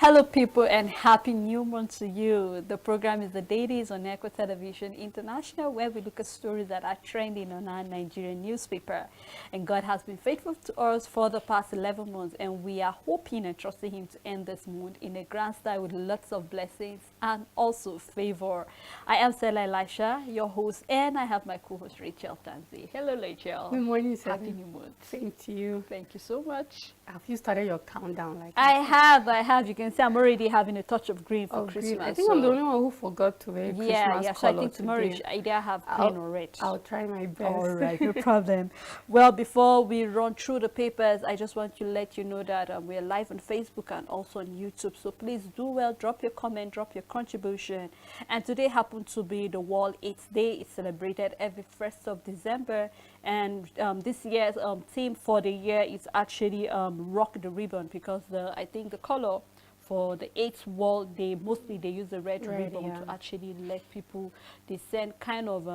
Hello, people, and happy new month to you. The program is the Dailies on Echo Television International, where we look at stories that are trending on our Nigerian newspaper. And God has been faithful to us for the past 11 months, and we are hoping and trusting Him to end this month in a grand style with lots of blessings and also favor. I am Stella Elisha, your host, and I have my co-host Rachel Tanzi. Hello, Rachel. Good morning, sir. Happy new month. Same to you. Thank you so much. Have you started your countdown? Like I have. You can see I'm already having a touch of green for Christmas. green. I think I'm the only one who forgot to wear Christmas yeah. So I think tomorrow today. I either have green or red. I'll try my best. All right, no problem. Well, before we run through the papers, I just want to let you know that we're live on Facebook and also on YouTube. So please do well, drop your comment, drop your contribution. And today happened to be the World AIDS Day. It's celebrated every 1st of December. And this year's theme for the year is actually Rock the Ribbon, because I think the color for the 8th World Day, mostly they use the red ribbon to actually let people, they send kind of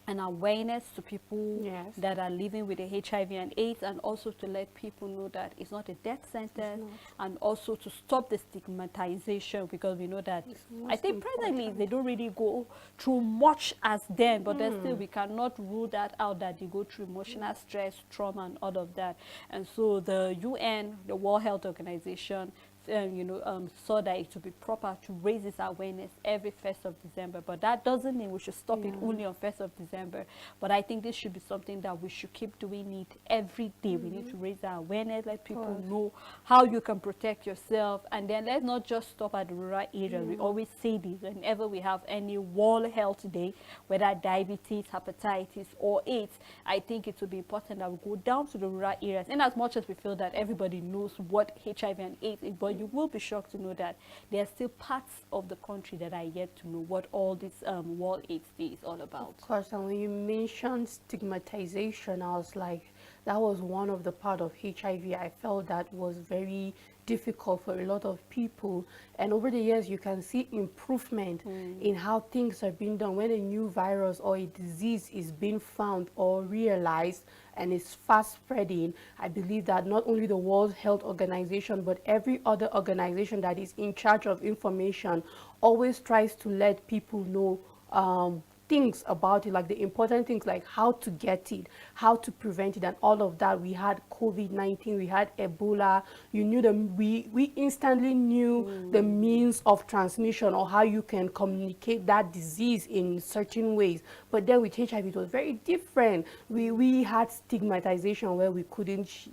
an awareness to people that are living with the HIV and AIDS, and also to let people know that it's not a death sentence, and also to stop the stigmatization, because we know that I think presently they don't really go through much as them, but then still we cannot rule that out, that they go through emotional stress, trauma and all of that. And so the UN, the World Health Organization, saw that it would be proper to raise this awareness every 1st of December. But that doesn't mean we should stop it only on 1st of December. But I think this should be something that we should keep doing it every day. We need to raise the awareness, let people know how you can protect yourself. And then let's not just stop at the rural areas. We always say this whenever we have any World Health Day, whether diabetes, hepatitis, or AIDS. I think it would be important that we go down to the rural areas. In as much as we feel that everybody knows what HIV and AIDS is, but you will be shocked to know that there are still parts of the country that are yet to know what all this World AIDS Day is all about. Of course, and when you mentioned stigmatization, I was like, that was one of the part of HIV I felt that was very difficult for a lot of people. And over the years, you can see improvement in how things are being done. When a new virus or a disease is being found or realized and is fast spreading, I believe that not only the World Health Organization, but every other organization that is in charge of information always tries to let people know things about it, like the important things, like how to get it, how to prevent it, and all of that. We had COVID-19, we had Ebola. You knew we instantly knew the means of transmission, or how you can communicate that disease in certain ways. But then with HIV, it was very different. We had stigmatization where we couldn't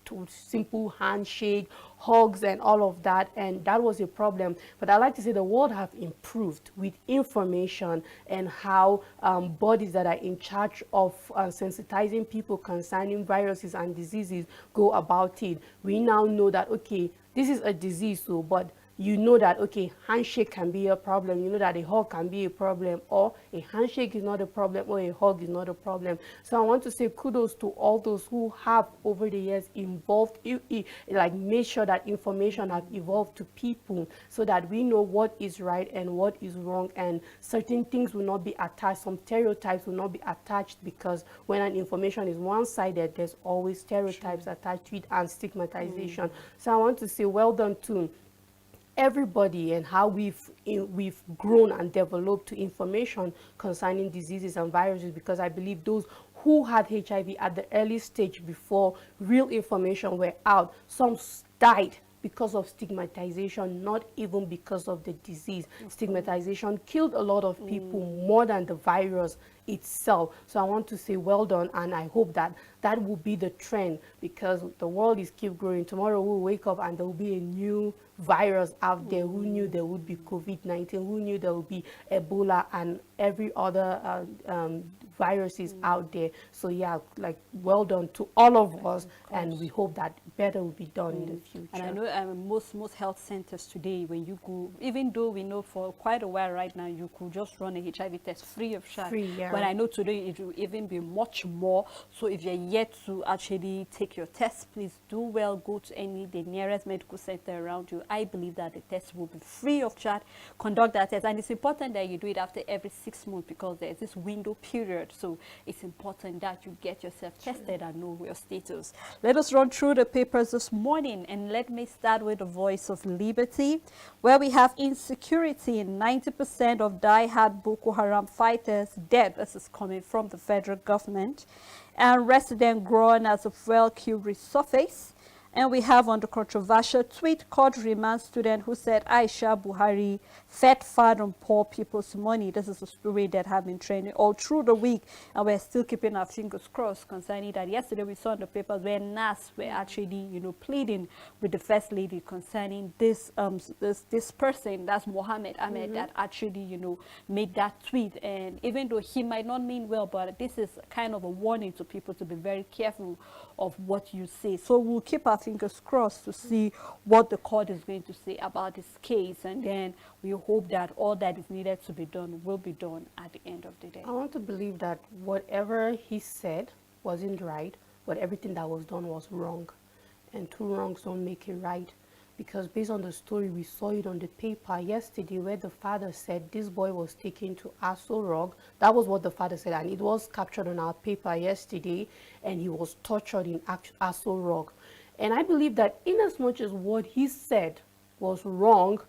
to simple handshake, hugs, and all of that, and that was a problem. But I like to say the world have improved with information and how bodies that are in charge of sensitizing people concerning viruses and diseases go about it. We now know that, okay, this is a disease, so but you know that, okay, handshake can be a problem. You know that a hug can be a problem, or a handshake is not a problem, or a hug is not a problem. So I want to say kudos to all those who have over the years involved, like made sure that information have evolved to people so that we know what is right and what is wrong, and certain things will not be attached, some stereotypes will not be attached, because when an information is one-sided, there's always stereotypes attached to it and stigmatization. So I want to say well done to everybody and how we've grown and developed to information concerning diseases and viruses, because I believe those who had HIV at the early stage before real information were out, some died because of stigmatization, not even because of the disease. Stigmatization killed a lot of people more than the virus itself. So I want to say well done, and I hope that that will be the trend, because the world is keep growing. Tomorrow we'll wake up and there will be a new virus out there. Who knew there would be COVID-19? Who knew there would be Ebola and every other viruses out there? So yeah, like well done to all of us, and we hope that better will be done in the future. And I know most health centers today, when you go, even though we know for quite a while right now, you could just run a HIV test free of charge. But I know today it will even be much more. So if you're yet to actually take your test, please do well, go to the nearest medical center around you. I believe that the test will be free of charge. Conduct that test, and it's important that you do it after every 6 months, because there's this window period period. So it's important that you get yourself tested and know your status. Let us run through the papers this morning, and let me start with the Voice of Liberty, where we have insecurity. 90% of die-hard Boko Haram fighters dead. This is coming from the federal government. And resident groan as a fuel queue resurface. And we have on the controversial tweet, court remand student who said Aisha Buhari fed fat on poor people's money. This is a story that have been trending all through the week, and we're still keeping our fingers crossed concerning that. Yesterday we saw in the papers where NAS were actually, pleading with the first lady concerning this this person, that's Mohammed Ahmed, that actually, made that tweet. And even though he might not mean well, but this is kind of a warning to people to be very careful of what you say. So we'll keep our fingers crossed to see what the court is going to say about this case, and then we hope that all that is needed to be done will be done at the end of the day. I want to believe that whatever he said wasn't right, but everything that was done was wrong. And two wrongs don't make it right. Because based on the story, we saw it on the paper yesterday where the father said this boy was taken to Aso Rock. That was what the father said, and it was captured on our paper yesterday, and he was tortured in Aso Rock. And I believe that in as much as what he said was wrong,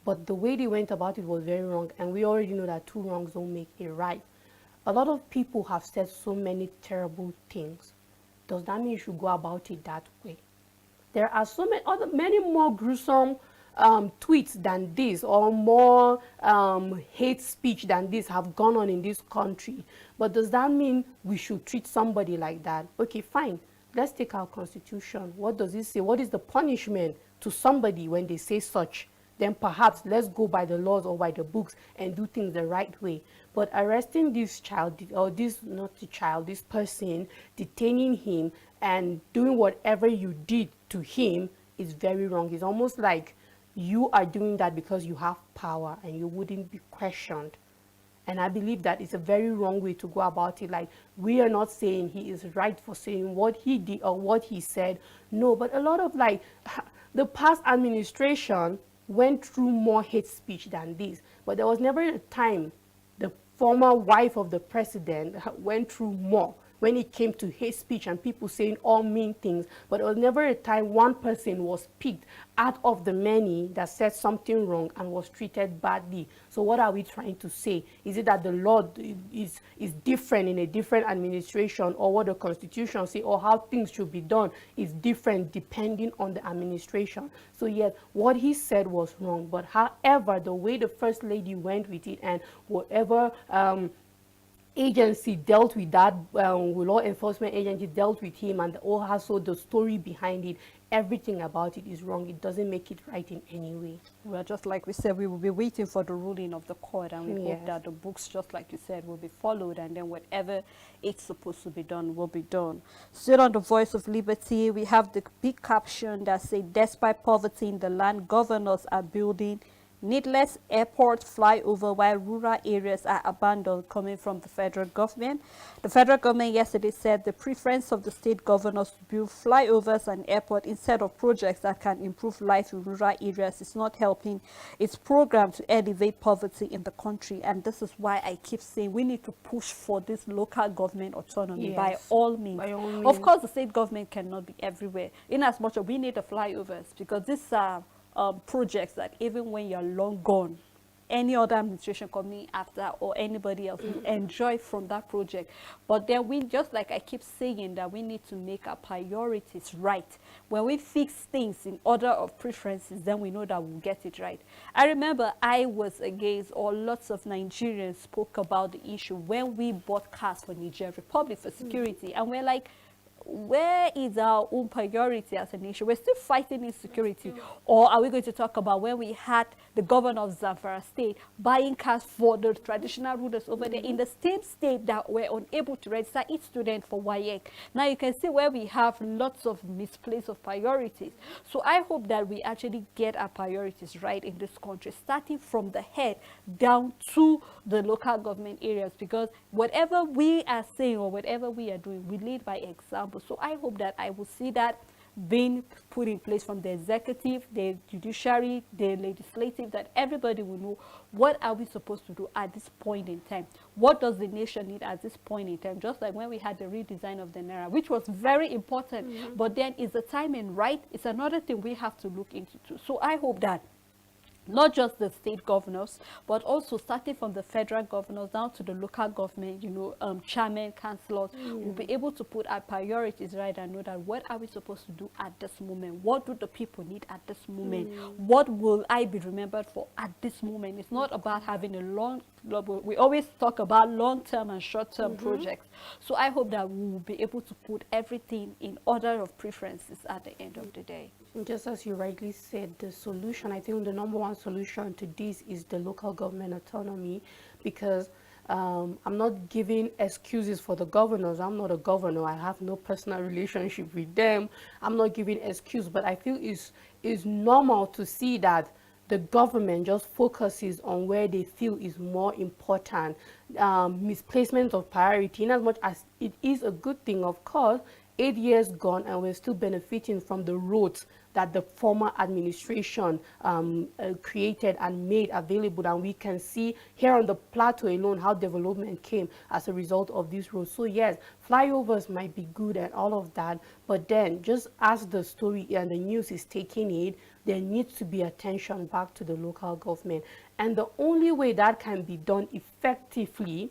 but the way they went about it was very wrong, and we already know that two wrongs don't make it right. A lot of people have said so many terrible things. Does that mean you should go about it that way? There are so many more gruesome tweets than this, or more hate speech than this have gone on in this country. But does that mean we should treat somebody like that? Okay, fine. Let's take our constitution. What does it say? What is the punishment to somebody when they say such? Then perhaps let's go by the laws or by the books and do things the right way. But arresting this child, or this, not the child, this person, detaining him and doing whatever you did to him is very wrong. It's almost like you are doing that because you have power and you wouldn't be questioned. And I believe that it's a very wrong way to go about it. Like, we are not saying he is right for saying what he did or what he said. No, but a lot of, like, the past administration went through more hate speech than this. But there was never a time the former wife of the president went through more when it came to hate speech and people saying all mean things. But there was never a time one person was picked out of the many that said something wrong and was treated badly. So what are we trying to say? Is it that the law is different in a different administration, or what the constitution say, or how things should be done is different depending on the administration? So yes, what he said was wrong, but however, the way the first lady went with it and whatever agency dealt with that, law enforcement agency dealt with him, and also the story behind it, everything about it is wrong. It doesn't make it right in any way. Well, just like we said, we will be waiting for the ruling of the court, and we Yes. hope that the books, just like you said, will be followed, and then whatever it's supposed to be done will be done. Still on the Voice of Liberty, we have the big caption that says, despite poverty in the land, governors are building needless airport flyover while rural areas are abandoned, coming from the federal government. The federal government yesterday said the preference of the state governors to build flyovers and airport instead of projects that can improve life in rural areas is not helping its program to elevate poverty in the country. And this is why I keep saying we need to push for this local government autonomy. Yes. By all means. By all means. Of course, the state government cannot be everywhere. In as much as we need the flyovers, because these are projects that even when you're long gone, any other administration coming after or anybody else will enjoy from that project. But then we, just like I keep saying, that we need to make our priorities right. When we fix things in order of preferences, then we know that we'll get it right. I remember I was against, or lots of Nigerians spoke about the issue when we bought cars for Niger Republic for security, and we're like, where is our own priority as a nation? We're still fighting insecurity. Or are we going to talk about when we had the governor of Zamfara state buying cars for the traditional rulers over there in the same state that were unable to register each student for WAEC? Now you can see where we have lots of misplaced of priorities. So I hope that we actually get our priorities right in this country, starting from the head down to the local government areas, because whatever we are saying or whatever we are doing, we lead by example. So I hope that I will see that being put in place from the executive, the judiciary, the legislative, that everybody will know what are we supposed to do at this point in time. What does the nation need at this point in time? Just like when we had the redesign of the Naira, which was very important. But then is the timing right? It's another thing we have to look into too. So I hope that not just the state governors, but also starting from the federal governors down to the local government, chairman, councillors, will be able to put our priorities right and know that what are we supposed to do at this moment? What do the people need at this moment? What will I be remembered for at this moment? It's not about having a we always talk about long-term and short-term projects. So I hope that we will be able to put everything in order of preferences at the end of the day. Just as you rightly said, the solution, I think the number one solution to this is the local government autonomy, because I'm not giving excuses for the governors. I'm not a governor. I have no personal relationship with them. I'm not giving excuse, but I feel it's normal to see that the government just focuses on where they feel is more important. Misplacement of priority, in as much as it is a good thing, of course. 8 years gone and we're still benefiting from the roads that the former administration created and made available, and we can see here on the plateau alone how development came as a result of these roads. So yes, flyovers might be good and all of that, but then just as the story and the news is taking it, there needs to be attention back to the local government, and the only way that can be done effectively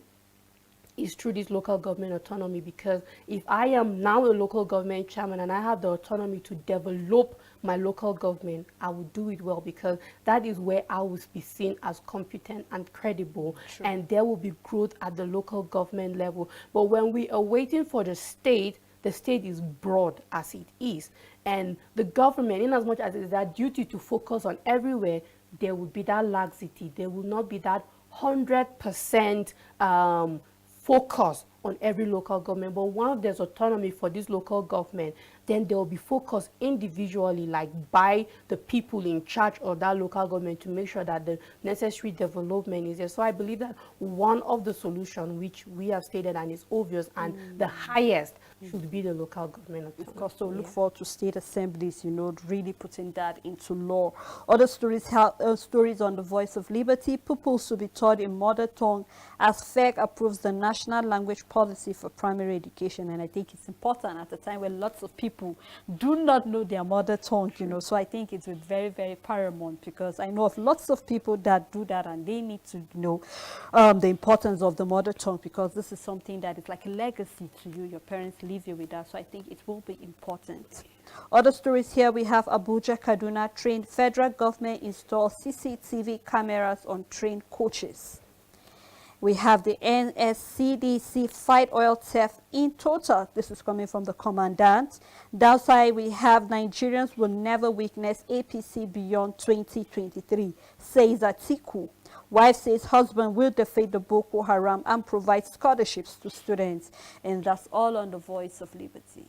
is through this local government autonomy. Because if I am now a local government chairman and I have the autonomy to develop my local government, I will do it well, because that is where I will be seen as competent and credible. True. And there will be growth at the local government level. But when we are waiting for the state is broad as it is, and the government, in as much as it is that duty to focus on everywhere, there will be that laxity. There will not be that 100% focus on every local government. But once there's autonomy for this local government, then there will be focus individually, like by the people in charge of that local government, to make sure that the necessary development is there. So I believe that one of the solutions, which we have stated and is obvious and the highest, should be the local government autonomy. Of course, so look forward to state assemblies, really putting that into law. Other stories, stories on the Voice of Liberty. Pupils to be taught in mother tongue as FEC approves the national language policy for primary education. And I think it's important at a time where lots of people do not know their mother tongue, So I think it's very, very paramount, because I know of lots of people that do that, and they need to know the importance of the mother tongue, because this is something that is like a legacy to you. Your parents leave you with that. So I think it will be important. Other stories here, we have Abuja, Kaduna train. Federal government installs CCTV cameras on train coaches. We have the NSCDC fight oil theft in total. This is coming from the commandant. Downside, we have Nigerians will never witness APC beyond 2023, says Atiku. Wife says husband will defeat the Boko Haram and provide scholarships to students. And that's all on the Voice of Liberty.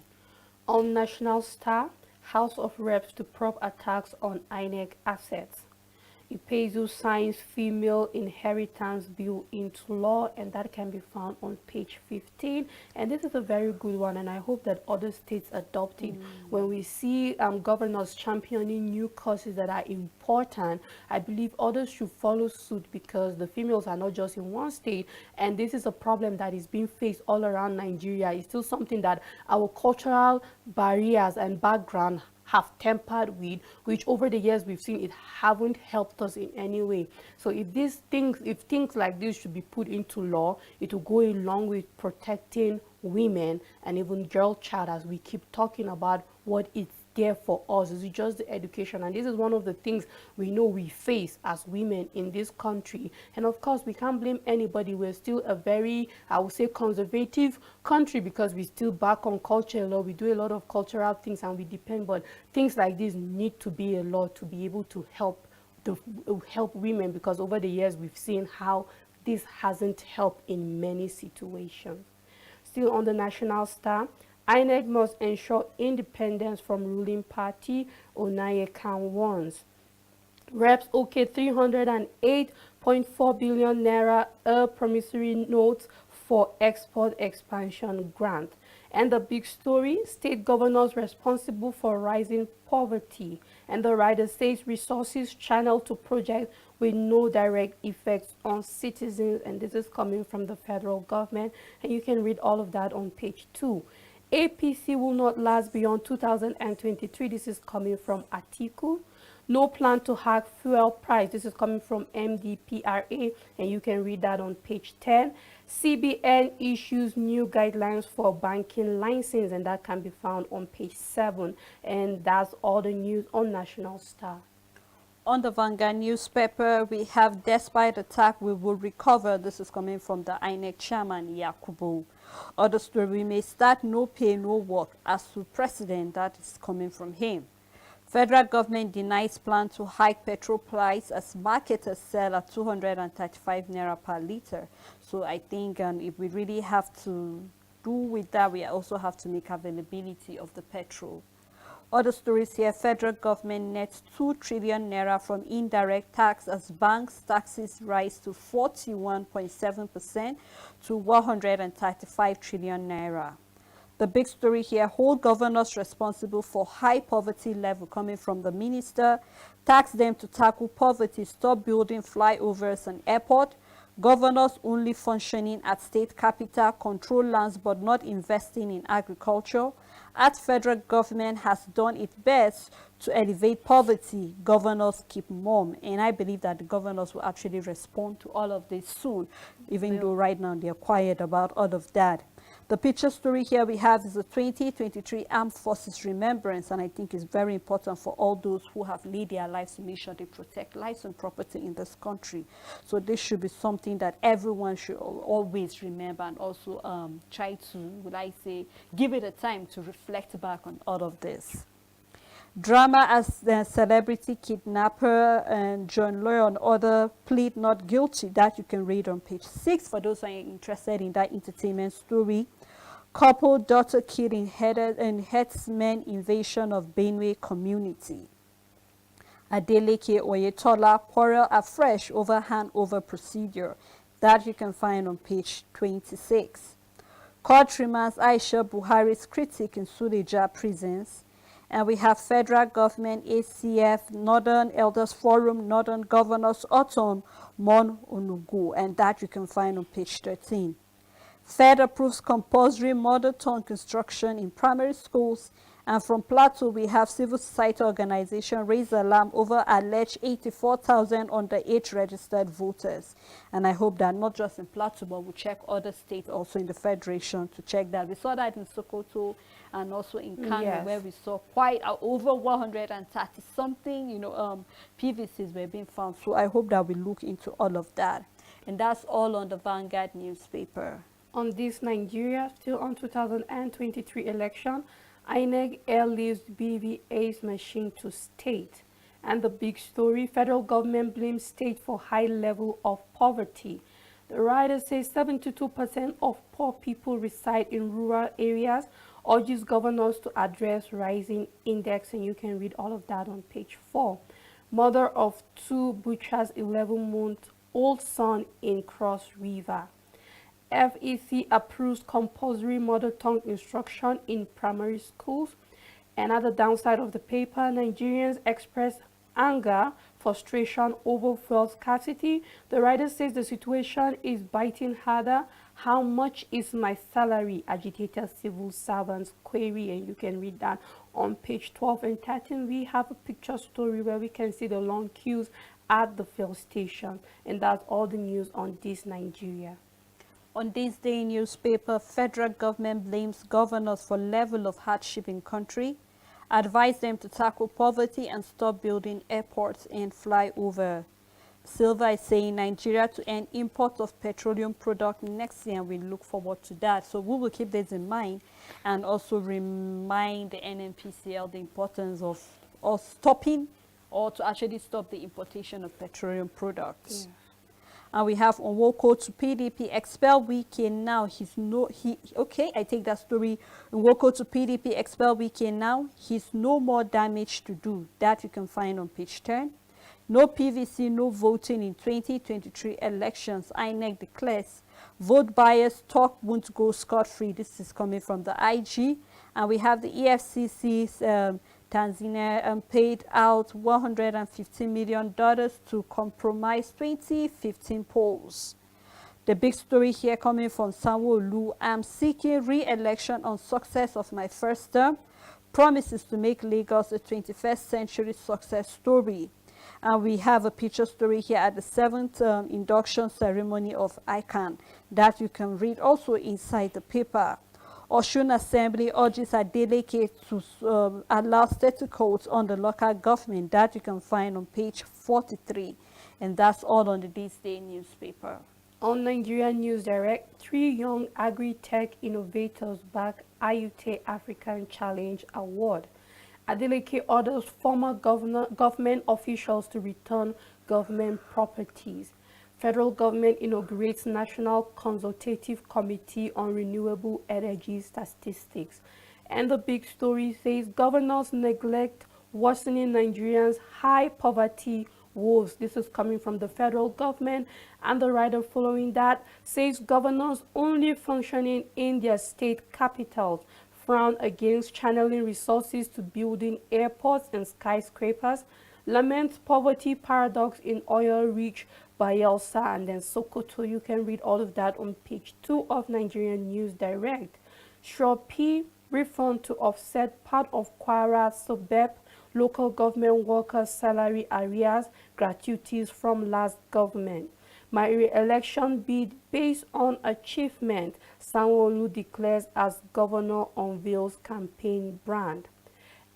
On National Star, House of Reps to probe attacks on INEC assets. Ipezu signs female inheritance bill into law, and that can be found on page 15. And this is a very good one, and I hope that other states adopt it. When we see governors championing new causes that are important, I believe others should follow suit, because the females are not just in one state, and this is a problem that is being faced all around Nigeria. It's still something that our cultural barriers and background have tempered with, which over the years we've seen it haven't helped us in any way. So if things like this should be put into law, it will go along with protecting women and even girl child, as we keep talking about what it's there for us. Is just the education, and this is one of the things we know we face as women in this country. And of course, we can't blame anybody. We're still a very, I would say, conservative country, because we still back on culture a lot. We do a lot of cultural things and we depend, but things like this need to be a law to be able to help women, because over the years we've seen how this hasn't helped in many situations. Still on the National Star, INEC must ensure independence from ruling party, Onayekan warns. Reps okay 308.4 billion naira promissory notes for export expansion grant. And the big story, state governors responsible for rising poverty. And the writer says resources channeled to projects with no direct effects on citizens. And this is coming from the federal government. And you can read all of that on page 2. APC will not last beyond 2023. This is coming from Atiku. No plan to hack fuel price. This is coming from MDPRA, and you can read that on page 10. CBN issues new guidelines for banking license, and that can be found on page 7. And that's all the news on National Star. On the Vanguard newspaper, we have despite attack, we will recover. This is coming from the INEC chairman, Yakubu. Other story, we may start no pay, no work. As to president, that is coming from him. Federal government denies plan to hike petrol price as marketers sell at 235 naira per liter. So I think if we really have to do with that, we also have to make availability of the petrol. Other stories here, federal government nets 2 trillion naira from indirect tax as banks taxes rise to 41.7% to 135 trillion naira. The big story here, hold governors responsible for high poverty level coming from the minister, tax them to tackle poverty, stop building flyovers and airport, governors only functioning at state capital, control lands but not investing in agriculture. At federal government has done its best to elevate poverty, governors keep mum. And I believe that the governors will actually respond to all of this soon, even though right now they're quiet about all of that. The picture story here we have is the 2023 Armed Forces Remembrance, and I think it's very important for all those who have laid their lives to make sure they protect lives and property in this country. So this should be something that everyone should always remember, and also try to, would I say, give it a time to reflect back on all of this. Drama as the celebrity kidnapper and John Lawyer and other plead not guilty. That you can read on page 6 for those who are interested in that entertainment story. Couple daughter killed in herdsmen invasion of Benue community. Adeleke Oyetola quarrel afresh over handover procedure. That you can find on page 26. Court remands Aisha Buhari's critic in Suleja prisons. And we have federal government, ACF, Northern Elders Forum, Northern Governors Autumn, Mon Onugu, and that you can find on page 13. Fed approves compulsory mother tongue instruction in primary schools. And from Plateau, we have civil society organization raise alarm over alleged 84,000 underage registered voters. And I hope that not just in Plateau, but we'll check other states also in the federation to check that. We saw that in Sokoto and also in Kano, yes, where we saw quite over 130 something, PVCs were being found. So I hope that we look into all of that. And that's all on the Vanguard newspaper. On this Nigeria, still on 2023 election, INEC airlifts BVA's machine to state. And the big story, federal government blames state for high level of poverty. The writer says 72% of poor people reside in rural areas, urges governors to address rising index, and you can read all of that on page 4. Mother of 2 butchers 11-month-old son in Cross River. FEC approves compulsory mother tongue instruction in primary schools. Another downside of the paper, Nigerians express anger, frustration over fuel scarcity. The writer says the situation is biting harder. How much is my salary? Agitated civil servants query, and you can read that on page 12 and 13. We have a picture story where we can see the long queues at the fuel station, and that's all the news on this Nigeria. On this day newspaper, federal government blames governors for level of hardship in country, advise them to tackle poverty and stop building airports and flyover. Silva is saying Nigeria to end import of petroleum product next year, and we look forward to that. So we will keep this in mind and also remind the NNPCL the importance of stopping or to actually stop the importation of petroleum products. Yeah. And we have Nwoko to PDP expel Wike now. Okay, I take that story. Nwoko to PDP expel Wike now. He's no more damage to do. That you can find on page 10. No PVC, no voting in 2023 elections. INEC declares Vote buyers talk won't go scot-free. This is coming from the IG. And we have the EFCC's Tanzania paid out $150 million to compromise 2015 polls. The big story here coming from Sanwo-Olu: I'm seeking re-election on success of my first term. Promises to make Lagos a 21st century success story. And we have a picture story here at the 7th induction ceremony of ICANN that you can read also inside the paper. Osun Assembly urges Adeleke to allow status codes on the local government, that you can find on page 43. And that's all on the This Day newspaper. On Nigerian News Direct, 3 young agri-tech innovators back IUT African Challenge Award. Adeleke orders former government officials to return government properties. Federal government inaugurates National Consultative Committee on Renewable Energy Statistics. And the big story says governors neglect worsening Nigerians' high poverty woes. This is coming from the federal government. And the writer following that says governors only functioning in their state capitals frown against channeling resources to building airports and skyscrapers, laments poverty paradox in oil-rich Bayelsa and then Sokoto. You can read all of that on page 2 of Nigerian News Direct. Shropi refund to offset part of Kwara Sobep local government workers' salary arrears, gratuities from last government. My re-election bid based on achievement, Sanwo-Olu declares as governor unveils campaign brand.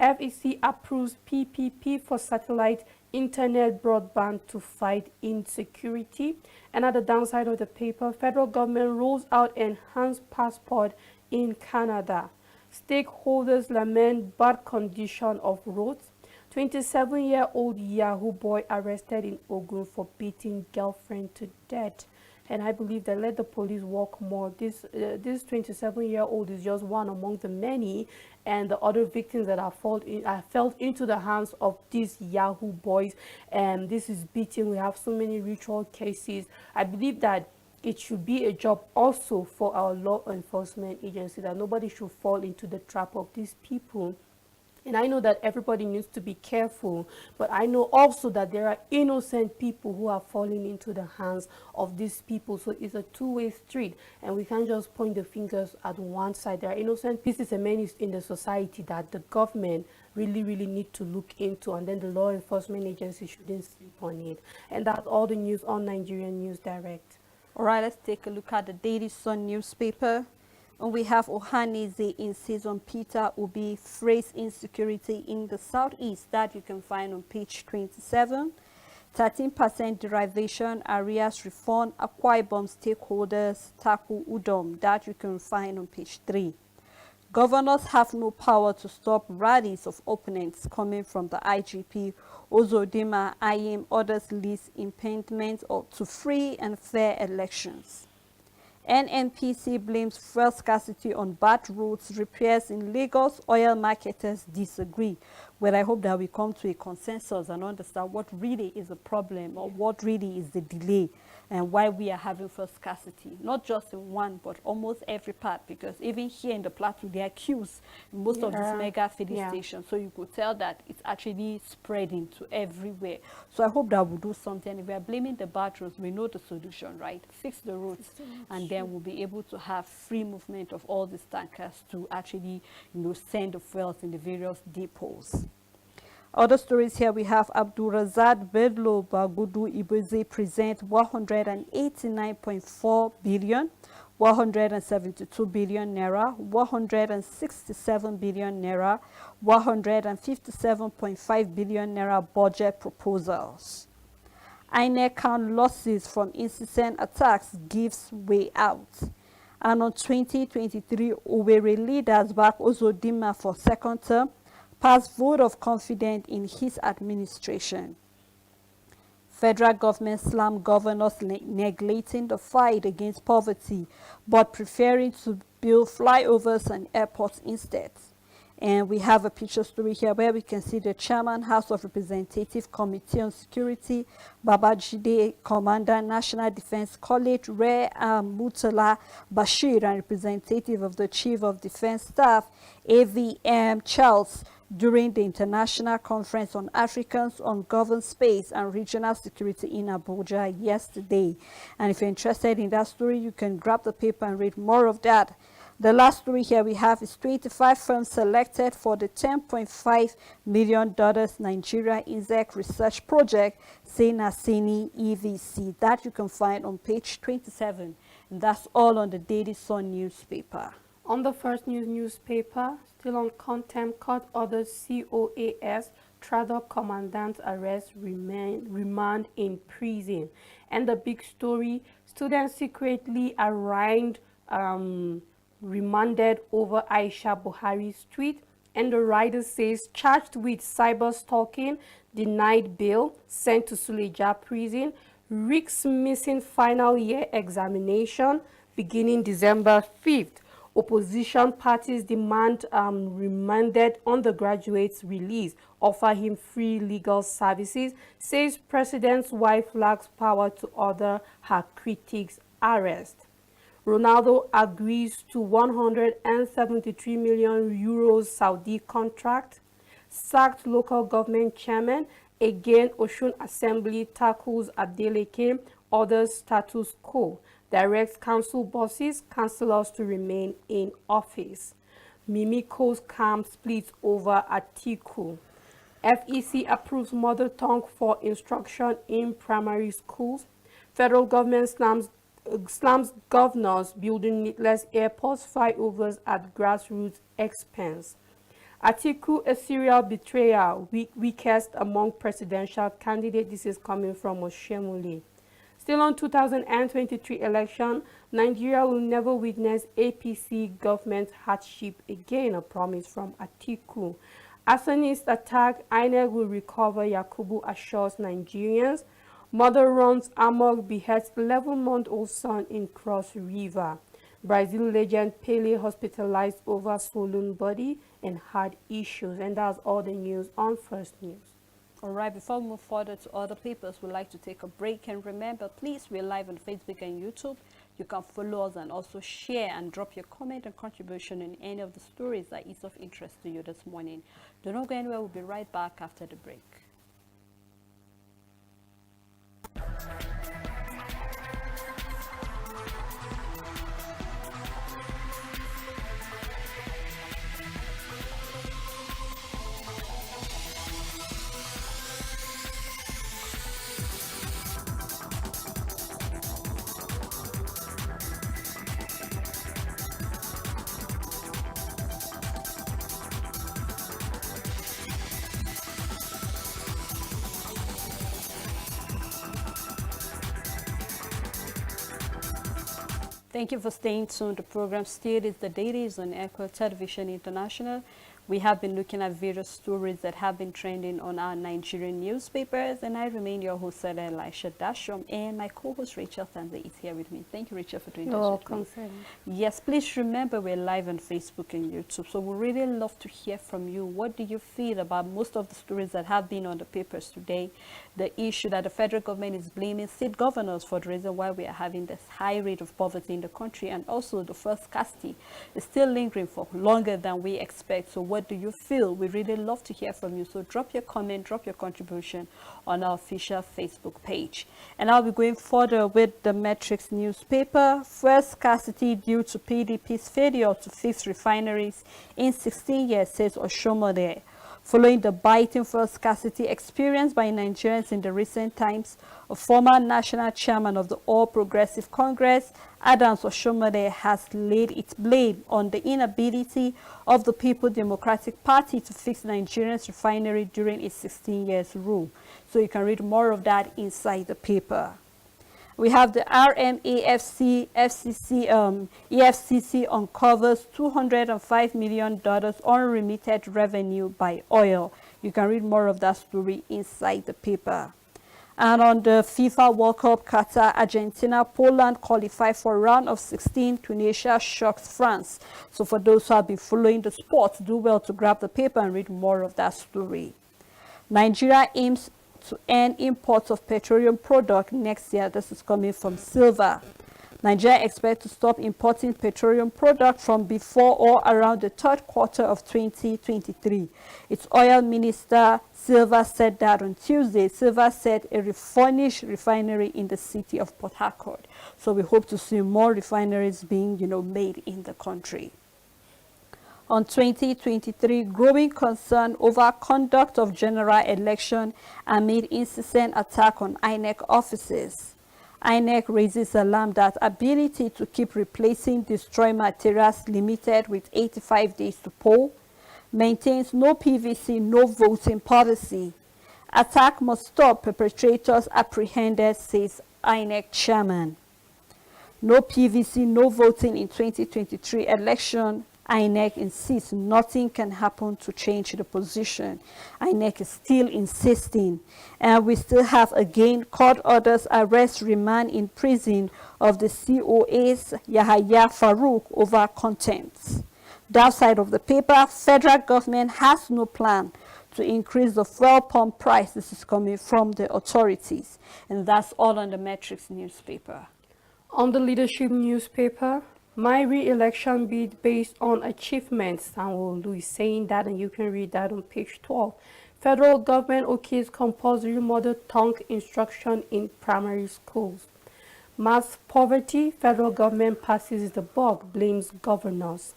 FEC approves PPP for satellite internet broadband to fight insecurity. And at the downside of the paper, federal government rolls out enhanced passport in Canada. Stakeholders lament bad condition of roads. 27-year-old Yahoo boy arrested in Ogun for beating girlfriend to death. And I believe that let the police work more. This 27-year-old is just one among the many, and the other victims that are fell into the hands of these Yahoo boys. And this is beating. We have so many ritual cases. I believe that it should be a job also for our law enforcement agency, that nobody should fall into the trap of these people. And I know that everybody needs to be careful, but I know also that there are innocent people who are falling into the hands of these people. So it's a two-way street, and we can't just point the fingers at one side. There are innocent pieces and many in the society that the government really need to look into, and then the law enforcement agency shouldn't sleep on it. And that's all the news on Nigerian News Direct. All right, let's take a look at the Daily Sun newspaper. And we have Ohaneze insists on Peter Obi phrase insecurity in the southeast, that you can find on page 27. 13% derivation areas reform, Akwa Ibom stakeholders tackle Udom, that you can find on page 3. Governors have no power to stop rallies of opponents, coming from the IGP. Ozodima Ayim orders least impediment to free and fair elections. NNPC blames fuel scarcity on bad roads repairs in Lagos. Oil marketers disagree. Well, I hope that we come to a consensus and understand what really is the problem, or what really is the delay, and why we are having fuel scarcity. Not just in one, but almost every part, because even here in the Plateau, there are queues in most of these mega filling stations. So you could tell that it's actually spreading to everywhere. So I hope that we'll do something. If we are blaming the bad roads, we know the solution, right? Fix the roads, and then we'll be able to have free movement of all these tankers to actually, send the fuels in the various depots. Other stories here, we have Abdulrazak Bello Bagudu Ibuze present 189.4 billion, 172 billion naira, 167 billion naira, 157.5 billion naira budget proposals. INEC count losses from incessant attacks gives way out. And on 2023, Owerri leaders back Ozodima for second term, passed vote of confidence in his administration. Federal government slammed governors neglecting the fight against poverty, but preferring to build flyovers and airports instead. And we have a picture story here where we can see the chairman, House of Representatives Committee on Security, Babajide, Commander, National Defense College, Ray Mutala Bashir, and representative of the Chief of Defense Staff, AVM Charles, during the International Conference on Africans on Governed Space and Regional Security in Abuja yesterday. And if you're interested in that story, you can grab the paper and read more of that. The last story here we have is 25 firms selected for the $10.5 million Nigeria Insect Research Project, Senasini EVC. That you can find on page 27. And that's all on the Daily Sun newspaper. On the first newspaper, still on contempt court orders COAS, Trader Commandant arrest, remand in prison. And the big story, students secretly arraigned, remanded over Aisha Buhari's tweet. And the writer says, charged with cyber stalking, denied bail, sent to Suleja prison, risks missing final year examination beginning December 5th. Opposition parties demand remanded undergraduates release, offer him free legal services, says president's wife lacks power to order her critics' arrest. Ronaldo agrees to 173 million euros Saudi contract. Sacked local government chairman. Again, Osun Assembly tackles Adeleke, orders status quo. Directs council bosses, councillors to remain in office. Mimiko's camp splits over Atiku. FEC approves mother tongue for instruction in primary schools. Federal government slams governors building needless airports, flyovers at grassroots expense. Atiku, a serial betrayer, weakest among presidential candidates. This is coming from Oshemuli. Still on 2023 election, Nigeria will never witness APC government hardship again, a promise from Atiku. Arsonist attack, INEC will recover, Yakubu assures Nigerians. Mother runs amok, beheads 11-month-old son in Cross River. Brazil legend Pele hospitalized over swollen body and heart issues. And that's all the news on First News. All right, before we move further to other papers, we'd like to take a break. And remember, please, we're live on Facebook and YouTube. You can follow us and also share and drop your comment and contribution in any of the stories that is of interest to you this morning. Do not go anywhere. We'll be right back after the break. Thank you for staying tuned. The program still is the Dailies on Echo Television International. We have been looking at various stories that have been trending on our Nigerian newspapers, and I remain your host, Elisha Dashom, and my co-host Rachel Sanze is here with me. Thank you, Rachel, for doing that. Yes, please remember we're live on Facebook and YouTube, so we really love to hear from you. What do you feel about most of the stories that have been on the papers today? The issue that the federal government is blaming state governors for the reason why we are having this high rate of poverty in the country, and also the first scarcity is still lingering for longer than we expect. So what do you feel? We really love to hear from you. So drop your comment, drop your contribution on our official Facebook page. And I'll be going further with the Metrics newspaper. First scarcity due to PDP's failure to fix refineries in 16 years, says Oshomode. Following the biting fuel scarcity experienced by Nigerians in the recent times, a former national chairman of the All Progressive Congress, Adams Oshomode, has laid its blame on the inability of the People Democratic Party to fix Nigeria's refinery during its 16 years rule. So you can read more of that inside the paper. We have the EFCC uncovers $205 million unremitted revenue by oil. You can read more of that story inside the paper. And on the FIFA World Cup, Qatar, Argentina, Poland qualify for round of 16. Tunisia shocks France. So for those who have been following the sport, do well to grab the paper and read more of that story. Nigeria aims to end imports of petroleum product next year. This is coming from Silver. Nigeria expects to stop importing petroleum products from before or around the third quarter of 2023. Its oil minister, Silva, said that on Tuesday. Silva said a refurnished refinery in the city of Port Harcourt. So we hope to see more refineries being, made in the country. On 2023, growing concern over conduct of general election amid incessant attack on INEC offices. INEC raises alarm that ability to keep replacing destroyed materials limited with 85 days to poll, maintains no PVC, no voting policy. Attack must stop, perpetrators apprehended, says INEC chairman. No PVC, no voting in 2023 election. INEC insists nothing can happen to change the position. INEC is still insisting. And we still have, again, court orders, arrest, remand in prison of the COA's Yahaya Farouk over contempt. That side of the paper, federal government has no plan to increase the fuel pump price. This is coming from the authorities. And that's all on the Metrics newspaper. On the Leadership newspaper, my re-election bid based on achievements. Sanwo-Olu is saying that, and you can read that on page 12. Federal government okays compulsory mother tongue instruction in primary schools. Mass poverty, federal government passes the buck, blames governors.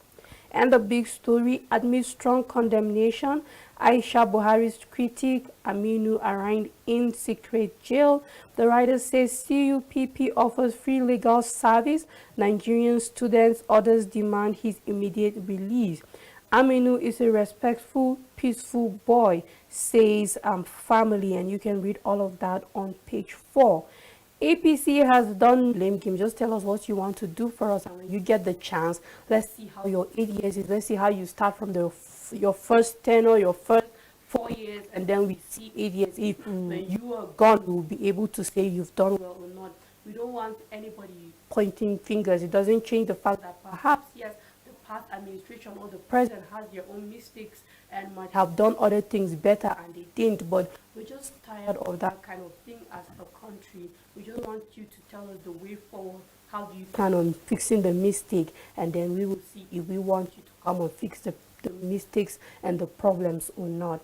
And the big story, amid strong condemnation, Aisha Buhari's critic Aminu arraigned in secret jail. The writer says CUPP offers free legal service. Nigerian students, others demand his immediate release. Aminu is a respectful, peaceful boy, says family, and you can read all of that on page 4. APC has done blame game. Just tell us what you want to do for us, and when you get the chance, let's see how your 8 years is. Let's see how you start from your first 10 or your first 4 years, and then we see 8 years. If when you are gone, we'll be able to say you've done well or not. We don't want anybody pointing fingers. It doesn't change the fact that perhaps, yes, the past administration or the present has their own mistakes and might have done other things better, and they didn't. But we're just tired of that kind of thing as a country. We just want you to tell us the way forward. How do you plan on fixing the mistake? And then we will see if we want you to come and fix the mistakes and the problems or not.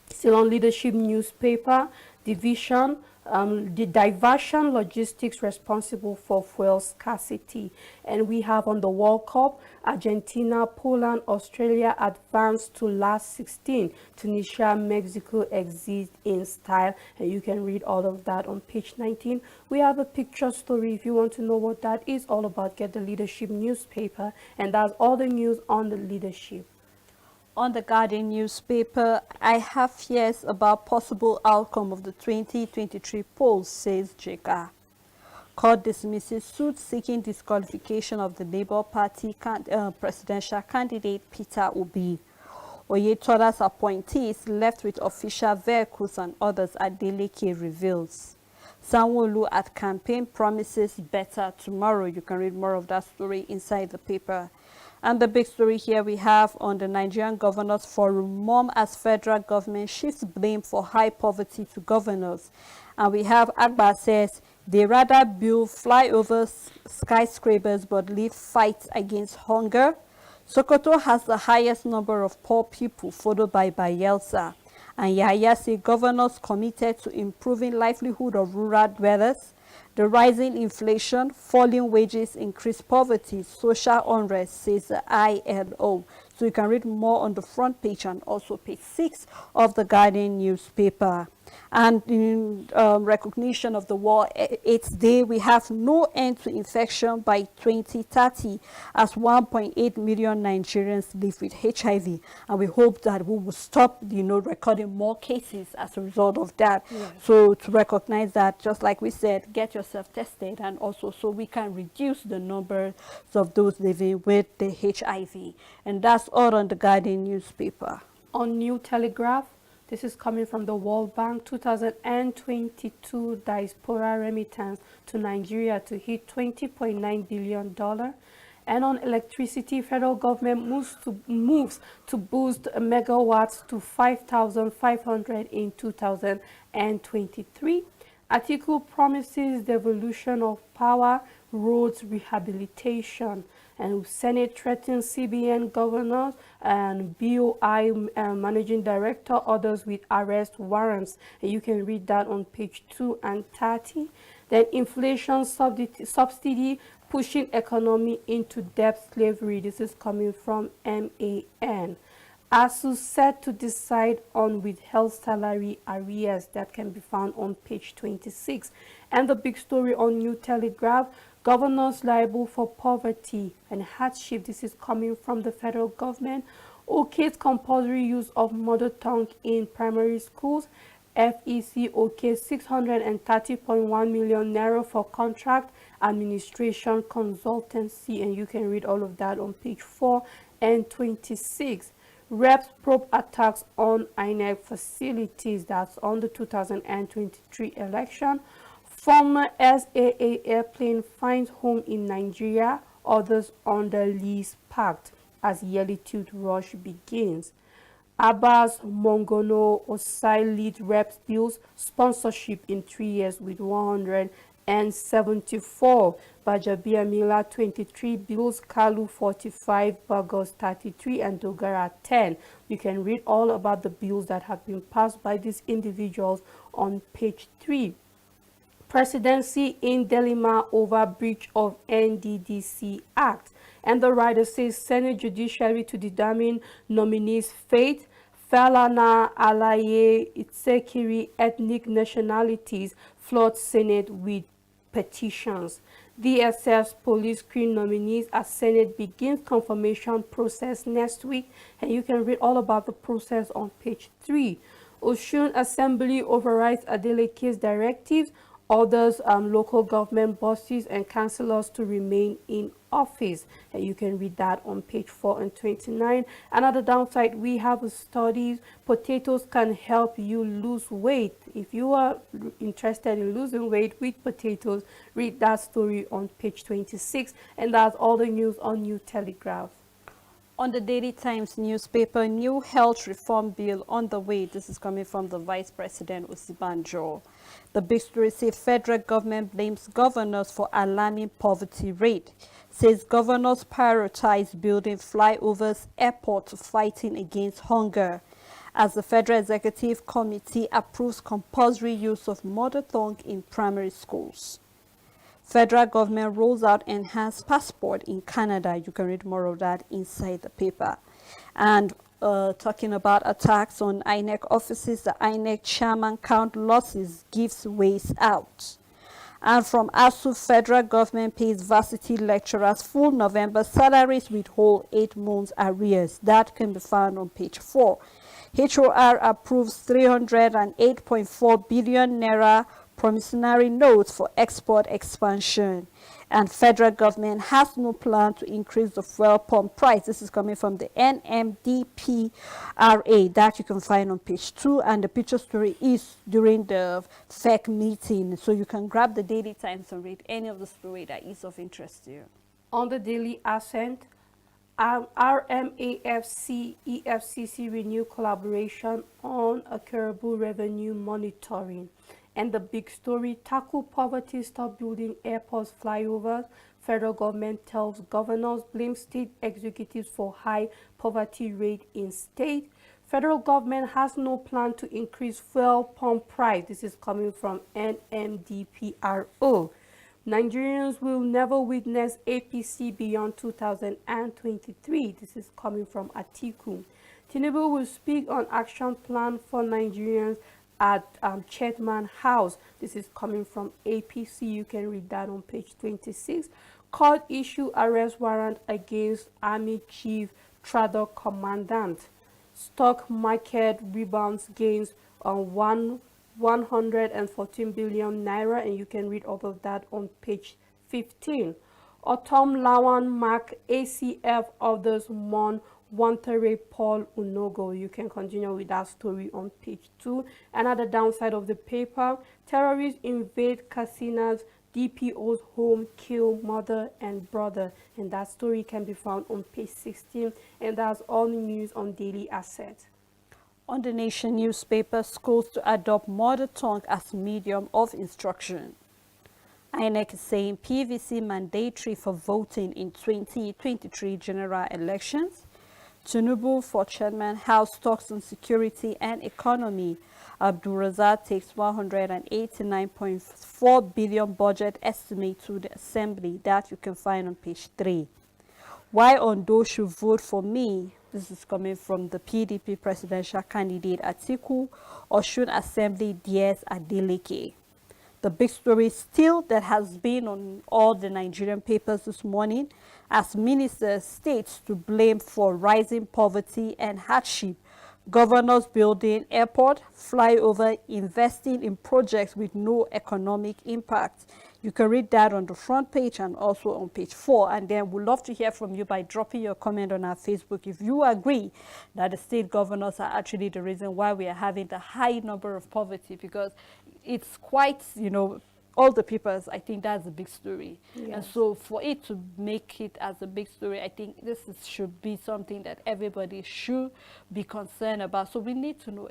Still on Leadership newspaper, division, the diversion logistics responsible for fuel scarcity. And we have on the World Cup, Argentina, Poland, Australia advanced to last 16. Tunisia, Mexico exist in style. And you can read all of that on page 19. We have a picture story. If you want to know what that is all about, get the Leadership newspaper. And that's all the news on the Leadership. On the Guardian newspaper, I have fears about possible outcome of the 2023 polls, says Jega. Court dismisses suit seeking disqualification of the Labour Party presidential candidate Peter Obi. Oyetola's appointees left with official vehicles and others, Adeleke reveals. Sanwo-Olu at campaign promises better tomorrow. You can read more of that story inside the paper. And the big story here we have on the Nigerian Governors Forum, mom as federal government shifts blame for high poverty to governors. And we have Agba says they rather build flyover skyscrapers but leave fights against hunger. Sokoto has the highest number of poor people, followed by Bayelsa. And Yahya says governors committed to improving livelihood of rural dwellers. The rising inflation, falling wages, increased poverty, social unrest, says the ILO. So you can read more on the front page and also page 6 of the Guardian newspaper. And in recognition of the World AIDS Day, we have no end to infection by 2030 as 1.8 million Nigerians live with HIV. And we hope that we will stop, recording more cases as a result of that. Yeah. So to recognize that, just like we said, get yourself tested, and also so we can reduce the numbers of those living with the HIV. And that's all on the Guardian newspaper. On New Telegraph, This is coming from the World Bank. 2022 diaspora remittance to Nigeria to hit $20.9 billion. And on electricity, federal government moves to boost megawatts to 5,500 in 2023. Article promises devolution of power, roads rehabilitation. And Senate threatens CBN governors and BOI managing director orders with arrest warrants. And you can read that on page 2 and 30. Then inflation subsidy pushing economy into debt slavery. This is coming from MAN. ASU set to decide on withheld salary arrears. That can be found on page 26. And the big story on New Telegraph, governors liable for poverty and hardship. This is coming from the federal government. OK's compulsory use of mother tongue in primary schools. FEC OK 630.1 million naira for contract administration consultancy, and you can read all of that on page 4 and 26. Reps probe attacks on INEC facilities. That's on the 2023 election. Former SAA airplane finds home in Nigeria. Others on the lease packed as yearly tilt rush begins. Abbas Mongono Osai lead reps bills sponsorship in 3 years with 174. Bajabia Mila 23 bills, Kalu 45, Bagos 33, and Dogara 10. You can read all about the bills that have been passed by these individuals on page 3. Presidency in dilemma over breach of NDDC Act. And the writer says Senate Judiciary to determine nominees' fate. Falana Alaye Itsekiri ethnic nationalities flood Senate with petitions. DSF's police screen nominees as Senate begins confirmation process next week, and you can read all about the process on page 3. Osun Assembly overrides Adeleke's directives, orders local government bosses and councillors to remain in office. And you can read that on page 4 and 29. Another downside, we have studies, potatoes can help you lose weight. If you are interested in losing weight with potatoes, read that story on page 26. And that's all the news on New Telegraph. On the Daily Times newspaper, new health reform bill on the way. This is coming from the Vice President Osibanjo. The big story says federal government blames governors for alarming poverty rate. Says governors prioritize building flyovers, airports, fighting against hunger. As the Federal Executive Committee approves compulsory use of mother tongue in primary schools. Federal government rolls out enhanced passport in Canada. You can read more of that inside the paper. And talking about attacks on INEC offices, the INEC chairman count losses, gives ways out. And from ASU, federal government pays varsity lecturers full November salaries with whole 8 months arrears. That can be found on page 4. HOR approves 308.4 billion naira promissory notes for export expansion. And federal government has no plan to increase the fuel pump price. This is coming from the NMDPRA that you can find on page 2. And the picture story is during the FEC meeting. So you can grab the Daily Times and read any of the story that is of interest to you. On the Daily Ascent, RMAFC EFCC renew collaboration on accruable revenue monitoring. And the big story, tackle poverty, stop building airports, flyovers. Federal government tells governors, blame state executives for high poverty rate in state. Federal government has no plan to increase fuel pump price. This is coming from NMDPRO. Nigerians will never witness APC beyond 2023. This is coming from Atiku. Tinubu will speak on action plan for Nigerians at Chetman House. This is coming from APC. You can read that on page 26. Court issue arrest warrant against Army Chief Trader Commandant. Stock market rebounds gains on 114 billion naira, and you can read all of that on page 15. Autumn Lawan mark ACF others mourn Wantere Paul Unogo. You can continue with that story on page 2. Another downside of the paper, terrorists invade casinos, DPO's home, kill mother and brother. And that story can be found on page 16. And that's all the news on Daily Asset. On the Nation newspaper, schools to adopt mother tongue as medium of instruction. INEC is saying PVC mandatory for voting in 2023 general elections. Tinubu for chairman, House talks on security and economy. Abdulrazak takes 189.4 billion budget estimate to the assembly. That you can find on page 3. Why Ondo should vote for me? This is coming from the PDP presidential candidate Atiku. Osun Assembly DS Adeleke. The big story still that has been on all the Nigerian papers this morning, as ministers states to blame for rising poverty and hardship. Governors building airport, flyover, investing in projects with no economic impact. You can read that on the front page and also on page 4. And then we'd love to hear from you by dropping your comment on our Facebook if you agree that the state governors are actually the reason why we are having the high number of poverty, because it's quite, all the papers, I think that's a big story. Yes. And so for it to make it as a big story, I think should be something that everybody should be concerned about. So we need to know,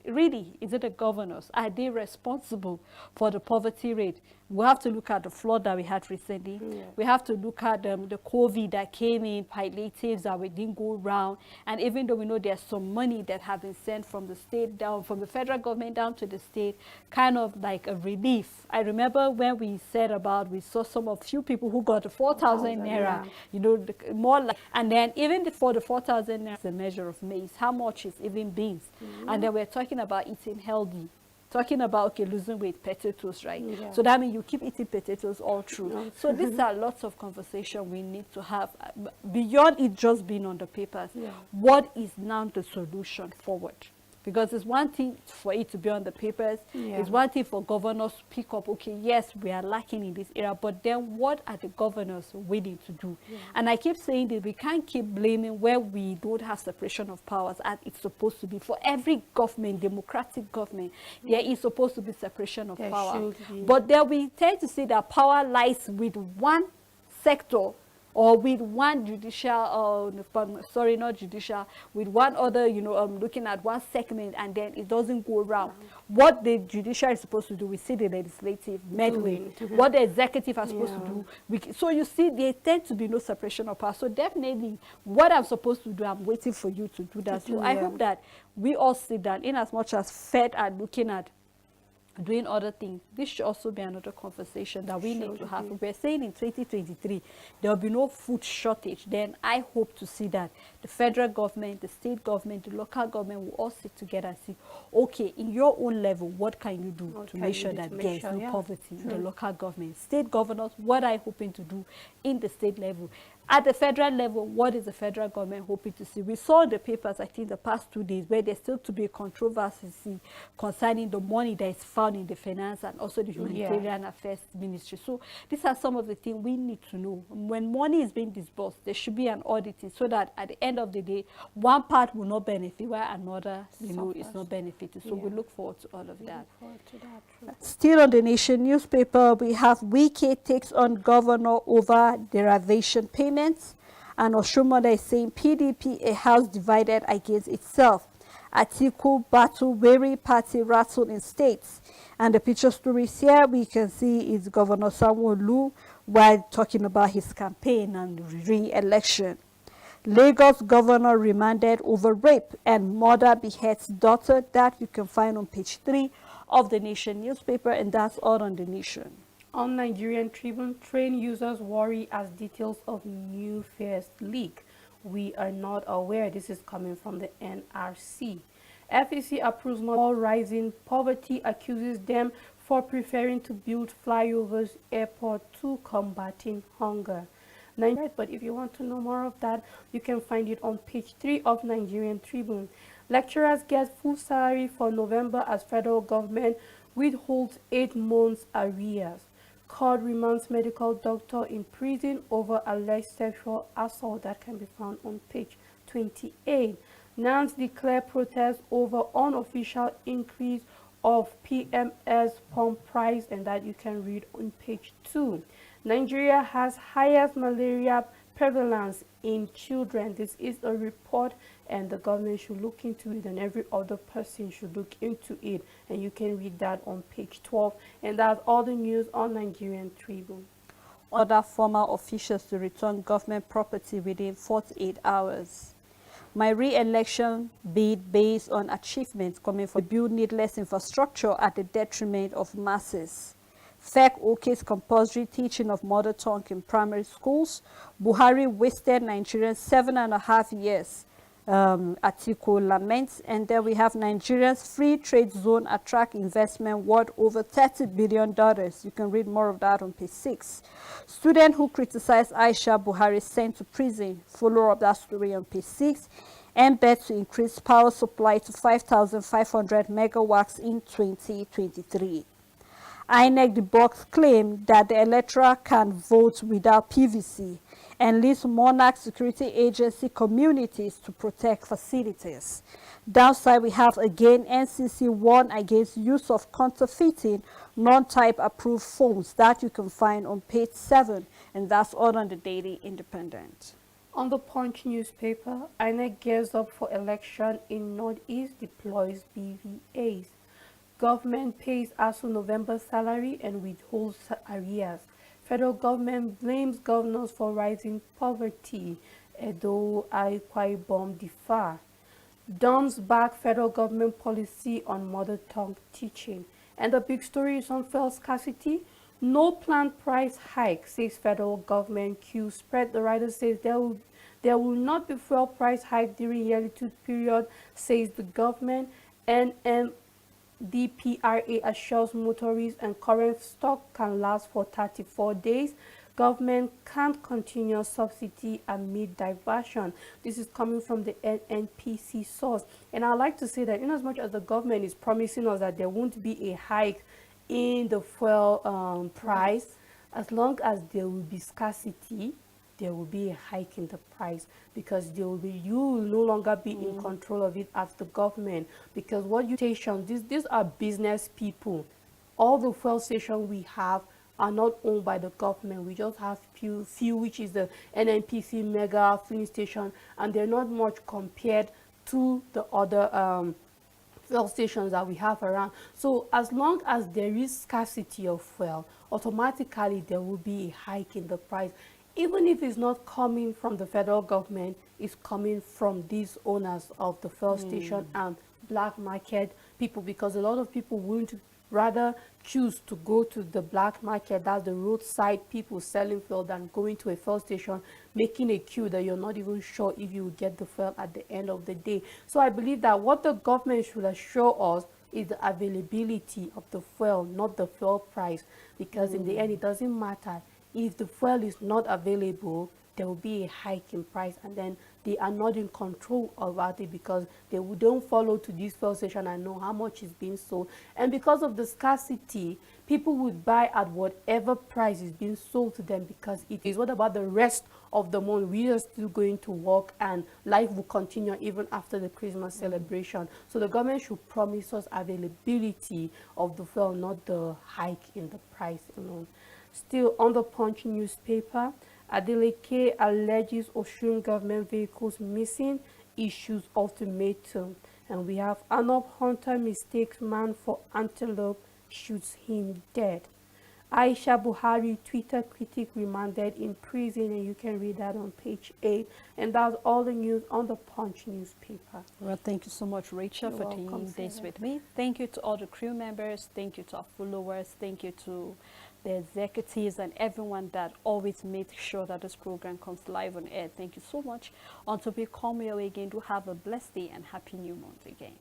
really, is it the governors? Are they responsible for the poverty rate? We have to look at the flood that we had recently. Yeah. We have to look at the COVID that came in, palliatives that we didn't go around. And even though we know there's some money that have been sent from the state down, from the federal government down to the state, kind of like a relief. I remember when we saw few people who got the 4,000 naira, yeah. more like, and then even for the 4,000 naira, it's a measure of maize. How much is even beans? And then we're talking about eating healthy. Talking about, okay, losing weight, potatoes, right? Yeah. So that means you keep eating potatoes all through. No. So these are lots of conversation we need to have beyond it just being on the papers. Yeah. What is now the solution forward? Because it's one thing for it to be on the papers. Yeah. It's one thing for governors to pick up, okay, yes, we are lacking in this area, but then what are the governors willing to do? Yeah. And I keep saying that we can't keep blaming where we don't have separation of powers as it's supposed to be. For every government, democratic government, there is supposed to be separation of There power. should be. But then we tend to see that power lies with one sector, or with one judicial, with one other, looking at one segment, and then it doesn't go around. What the judiciary is supposed to do, we see the legislative meddling. What the executive are supposed to do. So you see, there tends to be no separation of power. So definitely, what I'm supposed to do, I'm waiting for you to do that. So I hope that we all sit down, in as much as Fed are looking at doing other things. This should also be another conversation that we need to have. We're saying in 2023 there will be no food shortage. Then I hope to see that the federal government, the state government, the local government will all sit together and see, okay, in your own level, what can you do to make sure that there is no poverty in the local government? State governors, what are you hoping to do in the state level? At the federal level, what is the federal government hoping to see? We saw in the papers, I think, the past 2 days, where there's still to be a controversy concerning the money that is found in the finance and also the humanitarian affairs ministry. So these are some of the things we need to know. When money is being disbursed, there should be an auditing so that at the end of the day, one part will not benefit while another, is not benefited. So we look forward to all of that. Still on the Nation newspaper, we have Wike takes on governor over derivation payments. And Oshomole is saying PDP, a house divided against itself. Atiku battle weary party rattle in states. And the picture stories here we can see is Governor Sanwo-Olu while talking about his campaign and re-election. Lagos governor remanded over rape and mother beheads daughter. That you can find on page 3 of the Nation newspaper, and that's all on the Nation. On Nigerian Tribune, train users worry as details of new fares leak. We are not aware. This is coming from the NRC. FEC approves more rising poverty, accuses them for preferring to build flyovers airport to combating hunger. But if you want to know more of that, you can find it on page 3 of Nigerian Tribune. Lecturers get full salary for November as federal government withholds 8 months arrears. Court remands medical doctor in prison over alleged sexual assault. That can be found on page 2028. NANS declare protest over unofficial increase of PMS pump price, and that you can read on page 2. Nigeria has highest malaria prevalence in children. This is a report, and the government should look into it, and every other person should look into it, and you can read that on page 12. And that's all the news on Nigerian Tribune. Other former officials to return government property within 48 hours. My re-election bid based on achievements coming for build needless infrastructure at the detriment of masses. FEC OK's compulsory teaching of mother tongue in primary schools. Buhari wasted Nigerians 7.5 years. Atiku laments. And then we have Nigeria's free trade zone attract investment worth over $30 billion. You can read more of that on page 6. Student who criticized Aisha Buhari sent to prison. Follow up that story on page 6. And bet to increase power supply to 5,500 megawatts in 2023. INEC debunks claim that the electorate can vote without PVC and leads Monarch Security Agency communities to protect facilities. Downside, we have again NCC warned against use of counterfeiting non-type approved phones that you can find on page 7, and that's all on the Daily Independent. On the Punch newspaper, INEC gears up for election in Northeast, deploys BVAs. Government pays ASU November salary and withholds arrears. Federal government blames governors for rising poverty. Edo Akwa Ibom differ. Dons back federal government policy on mother tongue teaching. And the big story is on fuel scarcity. No planned price hike, says federal government. Q spread. The writer says there will not be fuel price hike during yearly tooth period, says the government. DPRA assures motorists and current stock can last for 34 days. Government can't continue subsidy amid diversion. This is coming from the NNPC source. And I'd like to say that in as much as the government is promising us that there won't be a hike in the fuel price, as long as there will be scarcity, there will be a hike in the price, because you will no longer be in control of it as the government, because what you stations, these are business people. All the fuel stations we have are not owned by the government. We just have few, which is the NNPC mega filling station, and they're not much compared to the other fuel stations that we have around. So as long as there is scarcity of fuel, automatically there will be a hike in the price. Even if it's not coming from the federal government, it's coming from these owners of the fuel station and black market people, because a lot of people wouldn't rather choose to go to the black market, that's the roadside people selling fuel, than going to a fuel station, making a queue that you're not even sure if you will get the fuel at the end of the day. So I believe that what the government should assure us is the availability of the fuel, not the fuel price, because in the end it doesn't matter. If the fuel is not available, there will be a hike in price, and then they are not in control about it, because they don't follow to this fuel station and know how much is being sold. And because of the scarcity, people would buy at whatever price is being sold to them, because it is what about the rest of the month? We are still going to work, and life will continue even after the Christmas celebration. So the government should promise us availability of the fuel, not the hike in the price alone. Still on the Punch newspaper, Adeleke alleges Osun government vehicles missing, issues ultimatum. And we have Anop hunter mistakes man for antelope, shoots him dead. Aisha Buhari Twitter critic remanded in prison, and you can read that on page 8. And that's all the news on the Punch newspaper. Well, thank you so much, Rachel, for doing this with me. Thank you to all the crew members. Thank you to our followers. Thank you to the executives and everyone that always makes sure that this program comes live on air. Thank you so much. Until we come your way again, do have a blessed day and happy new month again.